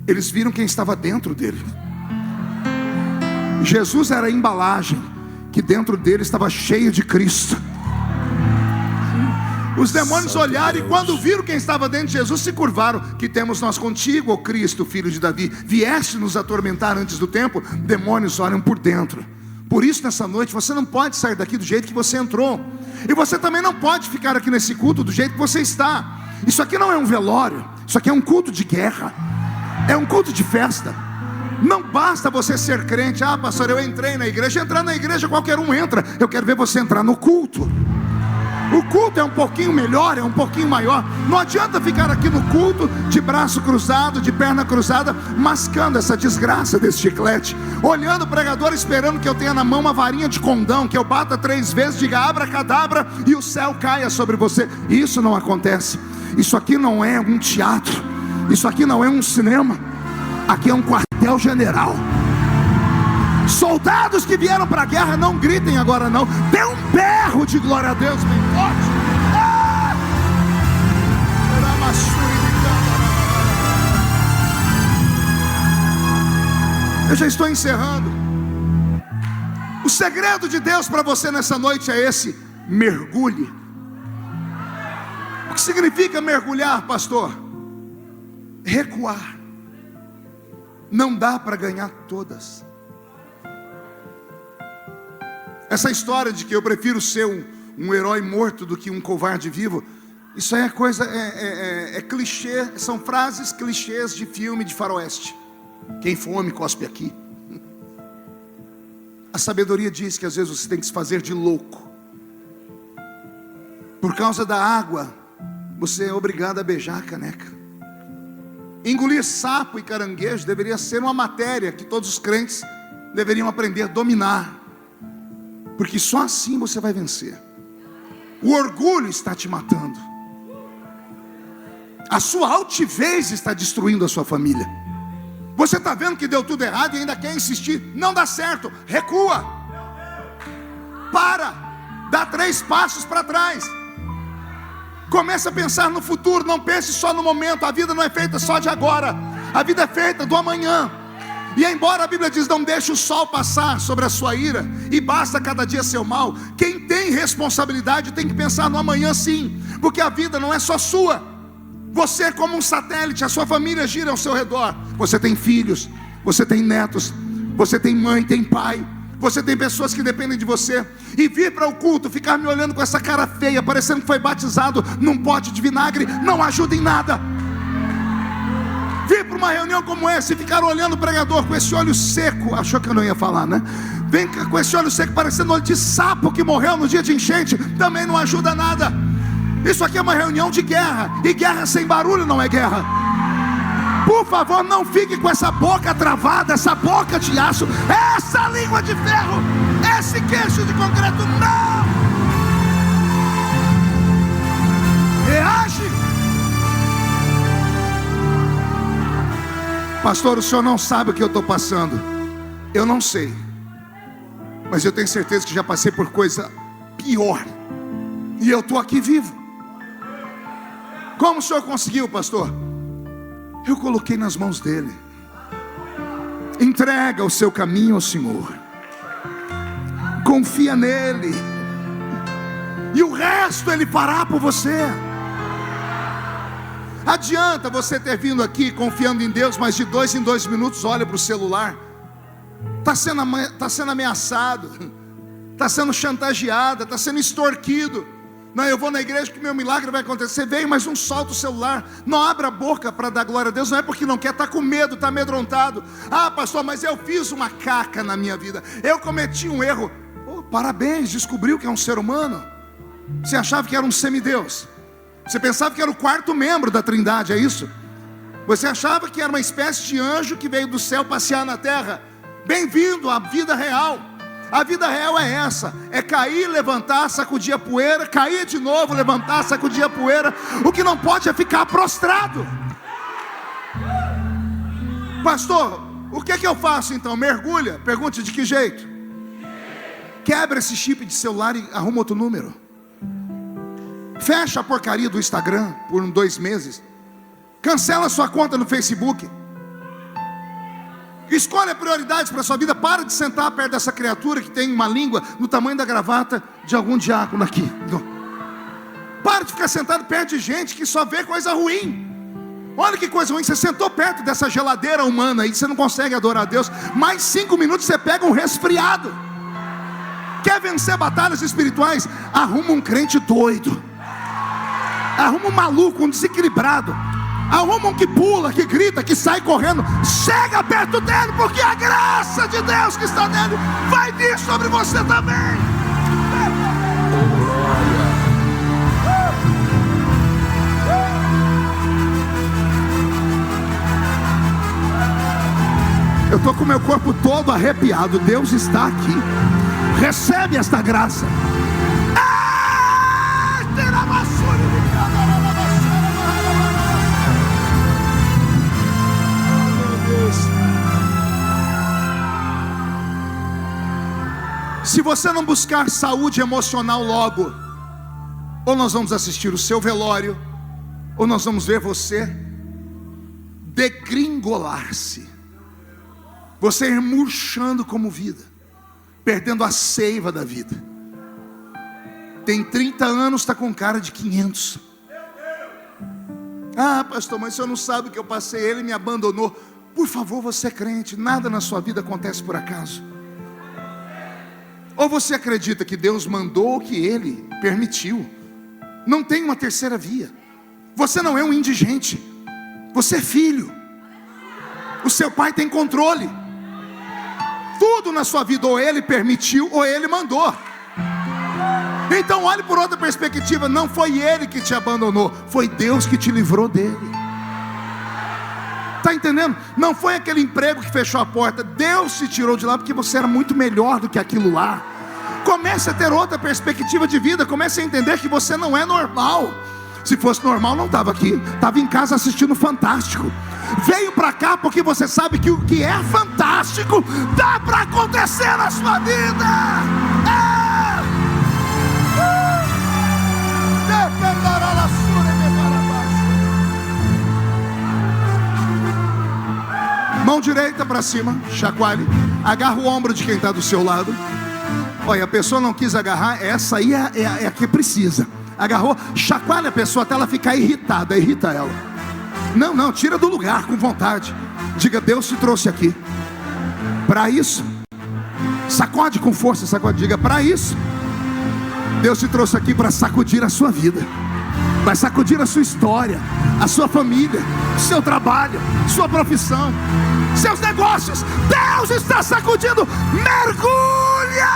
Eles viram quem estava dentro dele. Jesus era a embalagem, que dentro dele estava cheio de Cristo. Os demônios olharam e quando viram quem estava dentro de Jesus, se curvaram. Que temos nós contigo, ó Cristo, filho de Davi? Vieste nos atormentar antes do tempo? Demônios olham por dentro. Por isso nessa noite você não pode sair daqui do jeito que você entrou. E você também não pode ficar aqui nesse culto do jeito que você está. Isso aqui não é um velório, isso aqui é um culto de guerra. É um culto de festa. Não basta você ser crente. Ah, pastor, eu entrei na igreja. Entrar na igreja qualquer um entra. Eu quero ver você entrar no culto. O culto é um pouquinho melhor, é um pouquinho maior. Não adianta ficar aqui no culto de braço cruzado, de perna cruzada, mascando essa desgraça desse chiclete, olhando o pregador, esperando que eu tenha na mão uma varinha de condão, que eu bata 3 vezes, diga abracadabra e o céu caia sobre você. Isso não acontece. Isso aqui não é um teatro, isso aqui não é um cinema. Aqui é um quartel-general. Soldados que vieram para a guerra, não gritem agora não. Dê um berro de glória a Deus bem forte. Eu já estou encerrando. O segredo de Deus para você nessa noite é esse: mergulhe. O que significa mergulhar, pastor? Recuar. Não dá para ganhar todas. Essa história de que eu prefiro ser um herói morto do que um covarde vivo, isso aí é coisa, é clichê, são frases clichês de filme de faroeste. Quem fome cospe aqui. A sabedoria diz que às vezes você tem que se fazer de louco. Por causa da água, você é obrigado a beijar a caneca. Engolir sapo e caranguejo deveria ser uma matéria que todos os crentes deveriam aprender a dominar. Porque só assim você vai vencer. O orgulho está te matando. A sua altivez está destruindo a sua família. Você está vendo que deu tudo errado e ainda quer insistir. Não dá certo, recua. Para, dá 3 passos para trás. Comece a pensar no futuro, não pense só no momento. A vida não é feita só de agora, a vida é feita do amanhã. E embora a Bíblia diz: não deixe o sol passar sobre a sua ira, e basta cada dia seu mal. Quem tem responsabilidade tem que pensar no amanhã sim. Porque a vida não é só sua. Você é como um satélite, a sua família gira ao seu redor. Você tem filhos, você tem netos, você tem mãe, tem pai, você tem pessoas que dependem de você. E vir para o culto, ficar me olhando com essa cara feia, parecendo que foi batizado num pote de vinagre, não ajuda em nada. Vir para uma reunião como essa e ficar olhando o pregador com esse olho seco. Achou que eu não ia falar, né? Vem com esse olho seco parecendo olho de sapo que morreu no dia de enchente, também não ajuda nada. Isso aqui é uma reunião de guerra, e guerra sem barulho não é guerra. Por favor, não fique com essa boca travada, essa boca de aço, essa língua de ferro, esse queixo de concreto. Não! Reage. Pastor, o senhor não sabe o que eu estou passando. Eu não sei, mas eu tenho certeza que já passei por coisa pior, e eu estou aqui vivo. Como o senhor conseguiu, pastor? Eu coloquei nas mãos dele. Entrega o seu caminho ao Senhor, confia nele, e o resto ele fará por você. Adianta você ter vindo aqui confiando em Deus, mas de 2 em 2 minutos olha para o celular. Está sendo ameaçado, está sendo chantageado, está sendo extorquido. Não, eu vou na igreja que meu milagre vai acontecer. Veio, mas não solta o celular. Não abre a boca para dar glória a Deus. Não é porque não quer, está com medo, está amedrontado. Ah, pastor, mas eu fiz uma caca na minha vida, eu cometi um erro. Oh, parabéns, descobriu que é um ser humano. Você achava que era um semideus, você pensava que era o 4º membro da Trindade, é isso? Você achava que era uma espécie de anjo que veio do céu passear na terra. Bem-vindo à vida real. A vida real é essa: é cair, levantar, sacudir a poeira, cair de novo, levantar, sacudir a poeira. O que não pode é ficar prostrado. Pastor, o que eu faço então? Mergulha. Pergunte: de que jeito? Quebra esse chip de celular e arruma outro número. Fecha a porcaria do Instagram por 2 meses. Cancela sua conta no Facebook. Escolha prioridades para a sua vida. Para de sentar perto dessa criatura que tem uma língua no tamanho da gravata de algum diácono aqui. Não. Para de ficar sentado perto de gente que só vê coisa ruim. Olha que coisa ruim, você sentou perto dessa geladeira humana e você não consegue adorar a Deus. Mais 5 minutos você pega um resfriado. Quer vencer batalhas espirituais? Arruma um crente doido. Arruma um maluco, um desequilibrado. Arruma um que pula, que grita, que sai correndo. Chega perto dele, porque a graça de Deus que está nele vai vir sobre você também. Eu estou com meu corpo todo arrepiado. Deus está aqui. Recebe esta graça. Se você não buscar saúde emocional logo, ou nós vamos assistir o seu velório, ou nós vamos ver você degringolar-se, você ir murchando como vida, perdendo a seiva da vida. Tem 30 anos, está com cara de 500. Ah, pastor, mas o senhor não sabe o que eu passei, ele me abandonou. Por favor, você é crente, nada na sua vida acontece por acaso. Ou você acredita que Deus mandou o que Ele permitiu? Não tem uma terceira via. Você não é um indigente, você é filho. O seu pai tem controle. Tudo na sua vida ou Ele permitiu ou Ele mandou. Então olhe por outra perspectiva. Não foi Ele que te abandonou, foi Deus que te livrou dele. Está entendendo? Não foi aquele emprego que fechou a porta. Deus te tirou de lá porque você era muito melhor do que aquilo lá. Comece a ter outra perspectiva de vida. Comece a entender que você não é normal. Se fosse normal não estava aqui, estava em casa assistindo Fantástico. Veio para cá porque você sabe que o que é fantástico dá para acontecer na sua vida. Mão direita para cima, chacoalhe. Agarra o ombro de quem está do seu lado. Olha, a pessoa não quis agarrar, essa aí é a que precisa. Agarrou, chacoalha a pessoa até ela ficar irritada, irrita ela. Não, tira do lugar com vontade. Diga: Deus te trouxe aqui para isso. Sacode com força, sacode. Diga: para isso. Deus te trouxe aqui para sacudir a sua vida. Vai sacudir a sua história, a sua família, o seu trabalho, sua profissão, seus negócios. Deus está sacudindo. Mergulha!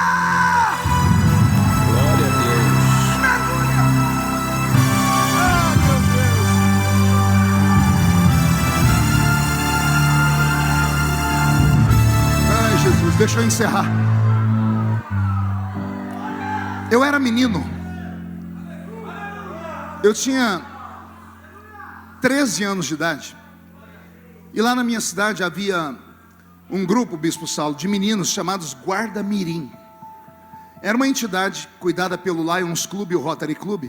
Glória a Deus.
Mergulha! Ah, meu Deixa eu encerrar. Eu era menino. Eu tinha 13 anos de idade. E lá na minha cidade havia um grupo, Bispo Saulo, de meninos chamados Guarda-Mirim. Era uma entidade cuidada pelo Lions Club e o Rotary Club,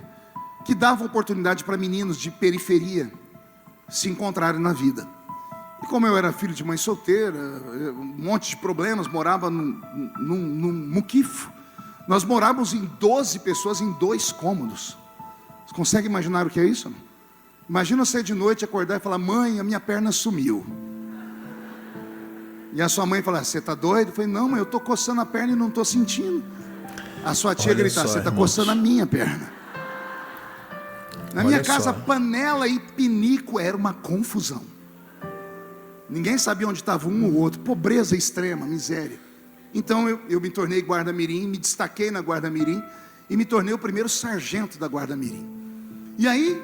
que dava oportunidade para meninos de periferia se encontrarem na vida. E como eu era filho de mãe solteira, um monte de problemas, morava num muquifo. Nós morávamos em 12 pessoas em 2 cômodos. Você consegue imaginar o que é isso? Imagina você de noite acordar e falar: mãe, a minha perna sumiu. E a sua mãe falar: você está doido? Eu falei: não, mãe, eu estou coçando a perna e não estou sentindo. A sua tia gritar: você está coçando a minha perna. Na minha casa, panela e pinico era uma confusão. Ninguém sabia onde estava um ou outro. Pobreza extrema, miséria. Então eu me tornei guarda-mirim, me destaquei na guarda-mirim e me tornei o primeiro sargento da guarda-mirim. E aí,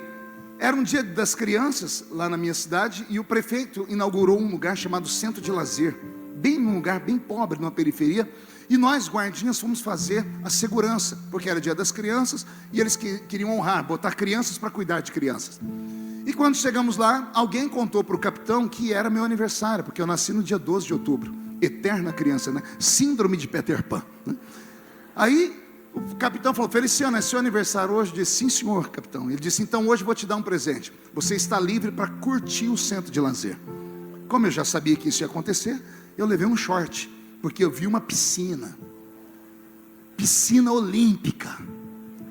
era um dia das crianças lá na minha cidade e o prefeito inaugurou um lugar chamado Centro de Lazer, bem num lugar bem pobre, numa periferia. E nós, guardinhas, fomos fazer a segurança, porque era dia das crianças e eles queriam honrar, botar crianças para cuidar de crianças. E quando chegamos lá, alguém contou para o capitão que era meu aniversário, porque eu nasci no dia 12 de outubro, eterna criança, né? Síndrome de Peter Pan, né? Aí o capitão falou: Feliciano, é seu aniversário hoje? Eu disse: sim, senhor, capitão. Ele disse: então hoje vou te dar um presente, você está livre para curtir o centro de lazer. Como eu já sabia que isso ia acontecer, eu levei um short, porque eu vi uma piscina olímpica,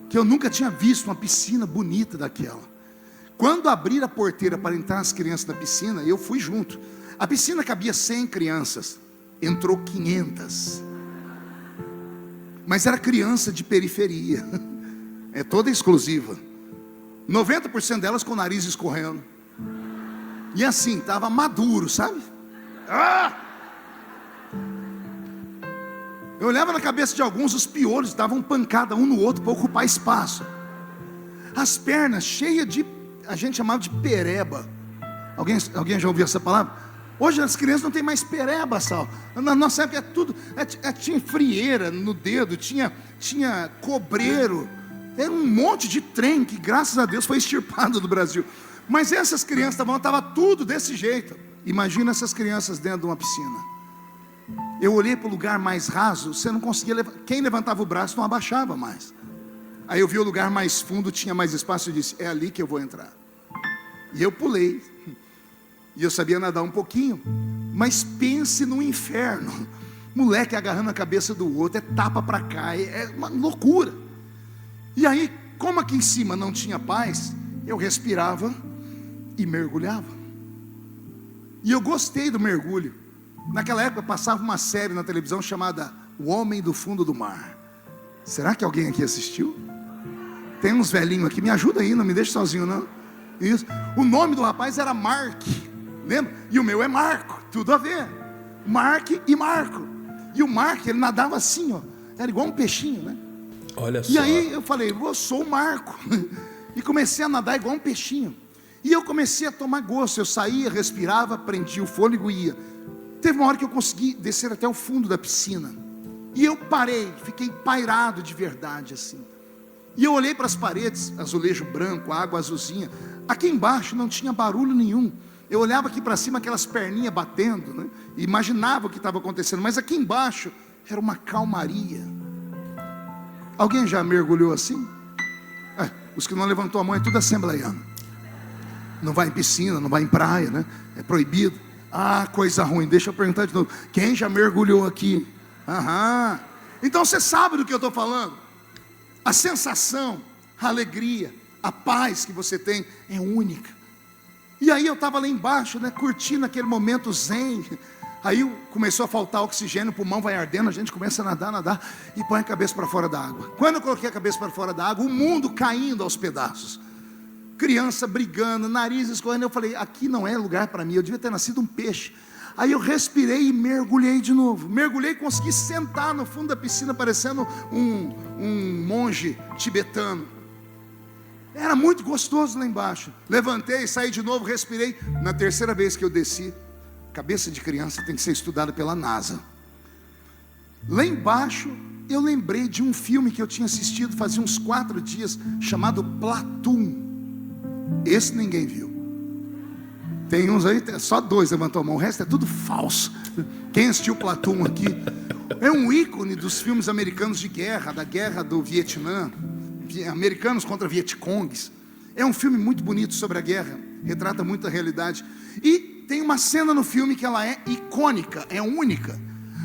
que eu nunca tinha visto uma piscina bonita daquela. Quando abriram a porteira para entrar as crianças na piscina, eu fui junto. A piscina cabia 100 crianças, entrou 500. Mas era criança de periferia, é toda exclusiva, 90% delas com o nariz escorrendo. E assim, estava maduro, sabe? Eu olhava na cabeça de alguns, os piolhos davam pancada um no outro para ocupar espaço. As pernas cheias de, a gente chamava de pereba. Alguém já ouviu essa palavra? Hoje as crianças não têm mais pereba, Sal. Na nossa época tudo, tinha frieira no dedo, tinha cobreiro. Era um monte de trem que, graças a Deus, foi extirpado do Brasil. Mas essas crianças estavam tudo desse jeito. Imagina essas crianças dentro de uma piscina. Eu olhei para o lugar mais raso, você não conseguia levantar. Quem levantava o braço não abaixava mais. Aí eu vi o lugar mais fundo, tinha mais espaço, e disse: é ali que eu vou entrar. E eu pulei. E eu sabia nadar um pouquinho. Mas pense no inferno. Moleque agarrando a cabeça do outro, é tapa para cá, é uma loucura. E aí, como aqui em cima não tinha paz, eu respirava e mergulhava. E eu gostei do mergulho. Naquela época passava uma série na televisão chamada O Homem do Fundo do Mar. Será que alguém aqui assistiu? Tem uns velhinhos aqui, me ajuda aí, não me deixe sozinho não. Isso. O nome do rapaz era Mark, lembra? E o meu é Marco, tudo a ver. Mark e Marco. E o Mark, ele nadava assim, ó, era igual um peixinho, né?
Olha só.
E aí eu falei: eu sou o Marco. E comecei a nadar igual um peixinho. E eu comecei a tomar gosto. Eu saía, respirava, prendia o fôlego e ia. Teve uma hora que eu consegui descer até o fundo da piscina. E eu parei, fiquei pairado de verdade assim. E eu olhei para as paredes, azulejo branco, água azulzinha. Aqui embaixo não tinha barulho nenhum. Eu olhava aqui para cima, aquelas perninhas batendo, né? E imaginava o que estava acontecendo. Mas aqui embaixo era uma calmaria. Alguém já mergulhou assim? Os que não levantou a mão é tudo assembleiano. Não vai em piscina, não vai em praia, né? É proibido. Coisa ruim. Deixa eu perguntar de novo. Quem já mergulhou aqui? Aham. Então você sabe do que eu estou falando. A sensação, a alegria, a paz que você tem é única. E aí eu estava lá embaixo, né, curtindo aquele momento zen. Aí começou a faltar oxigênio, o pulmão vai ardendo, a gente começa a nadar e põe a cabeça para fora da água. Quando eu coloquei a cabeça para fora da água, o mundo caindo aos pedaços. Criança brigando, nariz escorrendo. Eu falei: aqui não é lugar para mim, eu devia ter nascido um peixe. Aí eu respirei e mergulhei de novo. Mergulhei e consegui sentar no fundo da piscina, parecendo um monge tibetano. Era muito gostoso lá embaixo. Levantei, saí de novo, respirei. Na terceira vez que eu desci, cabeça de criança tem que ser estudada pela NASA. Lá embaixo, eu lembrei de um filme que eu tinha assistido fazia uns 4 dias, chamado Platoon. Esse ninguém viu. Tem uns aí, só 2 levantou a mão, o resto é tudo falso. Quem assistiu Platoon aqui? É um ícone dos filmes americanos de guerra, da guerra do Vietnã, americanos contra Vietcongues. É um filme muito bonito sobre a guerra, retrata muito a realidade. E tem uma cena no filme que ela é icônica, é única.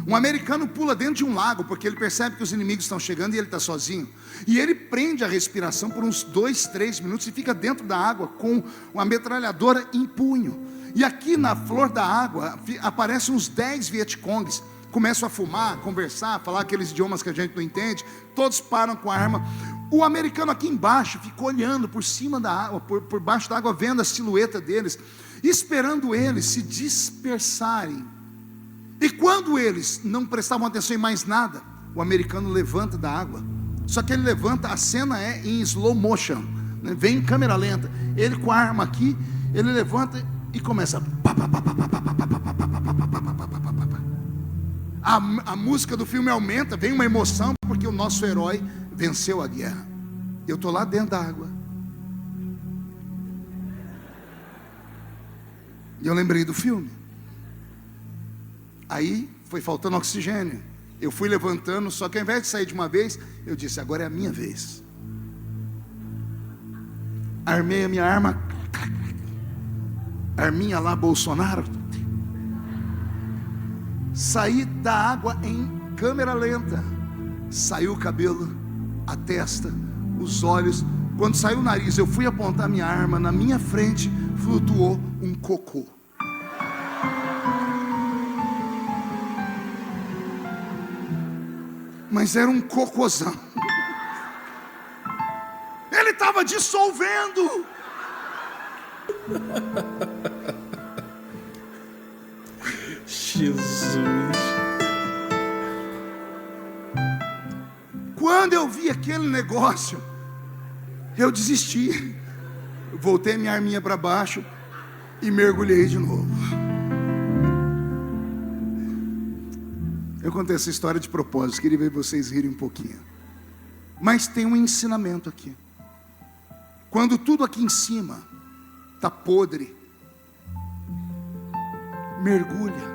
Um americano pula dentro de um lago, porque ele percebe que os inimigos estão chegando e ele está sozinho. E ele prende a respiração por uns 2, 3 minutos e fica dentro da água com uma metralhadora em punho. E aqui na flor da água aparecem uns 10 Vietcongues. Começam a fumar, conversar, falar aqueles idiomas que a gente não entende. Todos param com a arma. O americano aqui embaixo ficou olhando por cima da água, por baixo da água, vendo a silhueta deles, esperando eles se dispersarem. E quando eles não prestavam atenção em mais nada, o americano levanta da água. Só que ele levanta, a cena é em slow motion, né? Vem em câmera lenta. Ele com a arma aqui, ele levanta e começa. A música do filme aumenta, vem uma emoção, porque o nosso herói venceu a guerra. Eu estou lá dentro da água. E eu lembrei do filme. Aí foi faltando oxigênio. Eu fui levantando, só que ao invés de sair de uma vez, eu disse: agora é a minha vez. Armei a minha arma, arminha lá Bolsonaro. Saí da água em câmera lenta. Saiu o cabelo, a testa, os olhos. Quando saiu o nariz, eu fui apontar minha arma. Na minha frente flutuou um cocô. Mas era um cocôzão. Ele estava dissolvendo.
Jesus.
Quando eu vi aquele negócio, eu desisti. Voltei minha arminha para baixo e mergulhei de novo. Eu contei essa história de propósito, queria ver vocês rirem um pouquinho. Mas tem um ensinamento aqui. Quando tudo aqui em cima está podre, mergulha.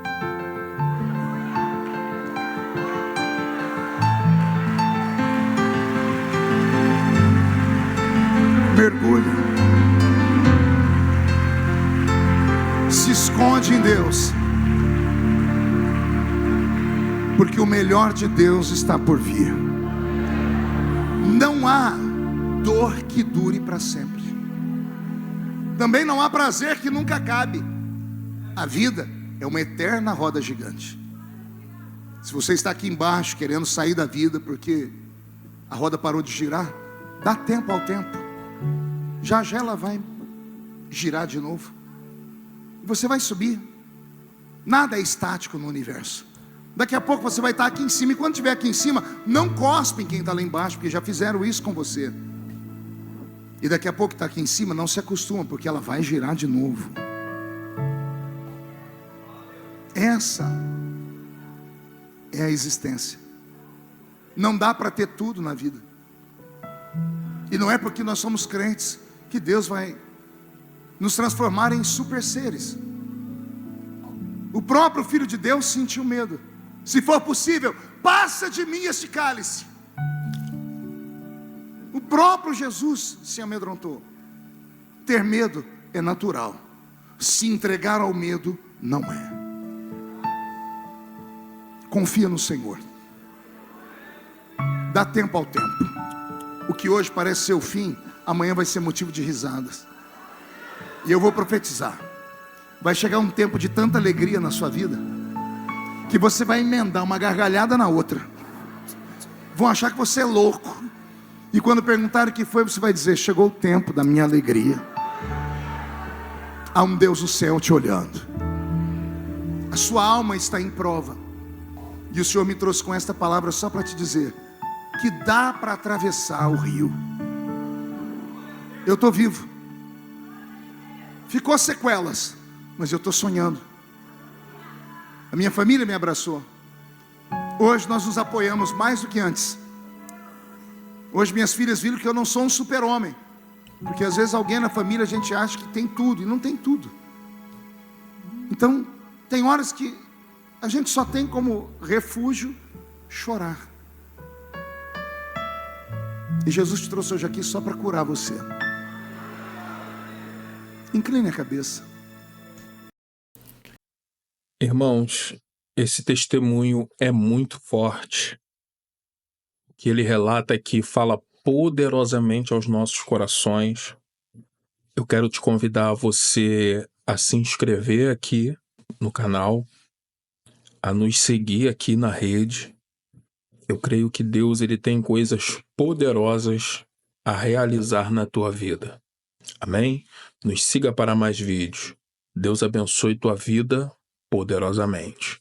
Mergulha. Se esconde em Deus. Porque o melhor de Deus está por vir. Não há dor que dure para sempre. Também não há prazer que nunca acabe. A vida é uma eterna roda gigante. Se você está aqui embaixo querendo sair da vida porque a roda parou de girar, dá tempo ao tempo. Já já ela vai girar de novo. Você vai subir. Nada é estático no universo. Daqui a pouco você vai estar aqui em cima. E quando estiver aqui em cima, não cospe em quem está lá embaixo, porque já fizeram isso com você. E daqui a pouco está aqui em cima, não se acostuma, porque ela vai girar de novo. Essa é a existência. Não dá para ter tudo na vida. E não é porque nós somos crentes que Deus vai nos transformar em super seres. O próprio Filho de Deus sentiu medo. Se for possível, passa de mim este cálice. O próprio Jesus se amedrontou. Ter medo é natural. Se entregar ao medo, não é. Confia no Senhor. Dá tempo ao tempo. O que hoje parece ser o fim, amanhã vai ser motivo de risadas. E eu vou profetizar. Vai chegar um tempo de tanta alegria na sua vida, que você vai emendar uma gargalhada na outra. Vão achar que você é louco. E quando perguntarem o que foi, você vai dizer: chegou o tempo da minha alegria. Há um Deus no céu te olhando. A sua alma está em prova. E o Senhor me trouxe com esta palavra só para te dizer que dá para atravessar o rio. Eu estou vivo. Ficou sequelas, mas eu estou sonhando. A minha família me abraçou. Hoje nós nos apoiamos mais do que antes. Hoje minhas filhas viram que eu não sou um super-homem. Porque às vezes alguém na família a gente acha que tem tudo e não tem tudo. Então, tem horas que a gente só tem como refúgio chorar. E Jesus te trouxe hoje aqui só para curar você. Incline a cabeça.
Irmãos, esse testemunho é muito forte. O que ele relata aqui fala poderosamente aos nossos corações. Eu quero te convidar a você a se inscrever aqui no canal, a nos seguir aqui na rede. Eu creio que Deus ele tem coisas poderosas a realizar na tua vida. Amém? Nos siga para mais vídeos. Deus abençoe tua vida poderosamente.